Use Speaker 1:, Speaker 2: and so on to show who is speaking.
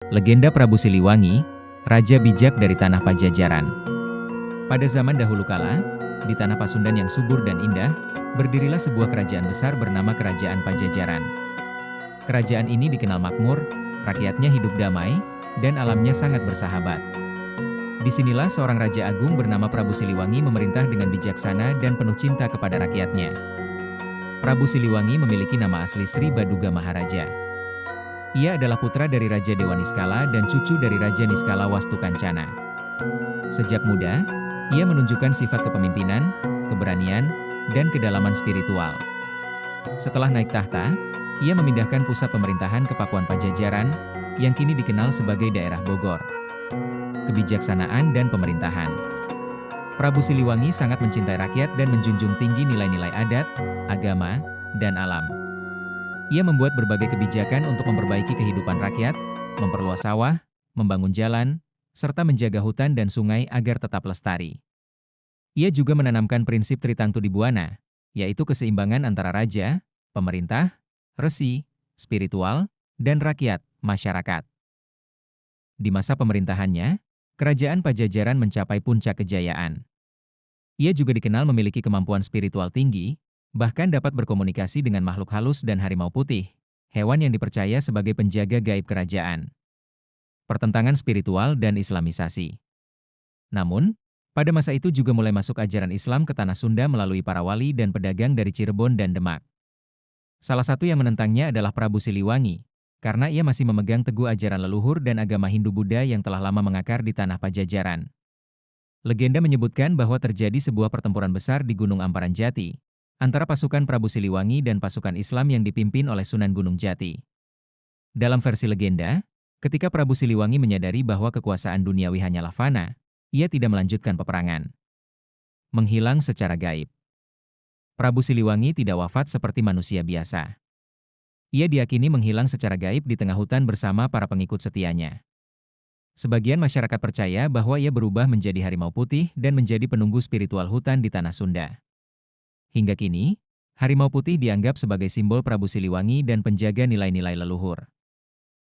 Speaker 1: Legenda Prabu Siliwangi, Raja Bijak dari Tanah Pajajaran. Pada zaman dahulu kala, di tanah Pasundan yang subur dan indah, berdirilah sebuah kerajaan besar bernama Kerajaan Pajajaran. Kerajaan ini dikenal makmur, rakyatnya hidup damai, dan alamnya sangat bersahabat. Disinilah seorang Raja Agung bernama Prabu Siliwangi memerintah dengan bijaksana dan penuh cinta kepada rakyatnya. Prabu Siliwangi memiliki nama asli Sri Baduga Maharaja. Ia adalah putra dari Raja Dewa Niskala dan cucu dari Raja Niskala Wastukancana. Sejak muda, ia menunjukkan sifat kepemimpinan, keberanian, dan kedalaman spiritual. Setelah naik tahta, ia memindahkan pusat pemerintahan ke Pakuan Pajajaran, yang kini dikenal sebagai daerah Bogor. Kebijaksanaan dan pemerintahan. Prabu Siliwangi sangat mencintai rakyat dan menjunjung tinggi nilai-nilai adat, agama, dan alam. Ia membuat berbagai kebijakan untuk memperbaiki kehidupan rakyat, memperluas sawah, membangun jalan, serta menjaga hutan dan sungai agar tetap lestari. Ia juga menanamkan prinsip Tritangtu Dibuana, yaitu keseimbangan antara raja, pemerintah, resi, spiritual, dan rakyat, masyarakat. Di masa pemerintahannya, Kerajaan Pajajaran mencapai puncak kejayaan. Ia juga dikenal memiliki kemampuan spiritual tinggi, bahkan dapat berkomunikasi dengan makhluk halus dan harimau putih, hewan yang dipercaya sebagai penjaga gaib kerajaan. Pertentangan spiritual dan Islamisasi. Namun, pada masa itu juga mulai masuk ajaran Islam ke tanah Sunda melalui para wali dan pedagang dari Cirebon dan Demak. Salah satu yang menentangnya adalah Prabu Siliwangi, karena ia masih memegang teguh ajaran leluhur dan agama Hindu-Buddha yang telah lama mengakar di tanah Pajajaran. Legenda menyebutkan bahwa terjadi sebuah pertempuran besar di Gunung Amparan Jati, antara pasukan Prabu Siliwangi dan pasukan Islam yang dipimpin oleh Sunan Gunung Jati. Dalam versi legenda, ketika Prabu Siliwangi menyadari bahwa kekuasaan duniawi hanyalah fana, ia tidak melanjutkan peperangan. Menghilang secara gaib. Prabu Siliwangi tidak wafat seperti manusia biasa. Ia diyakini menghilang secara gaib di tengah hutan bersama para pengikut setianya. Sebagian masyarakat percaya bahwa ia berubah menjadi harimau putih dan menjadi penunggu spiritual hutan di tanah Sunda. Hingga kini, harimau putih dianggap sebagai simbol Prabu Siliwangi dan penjaga nilai-nilai leluhur.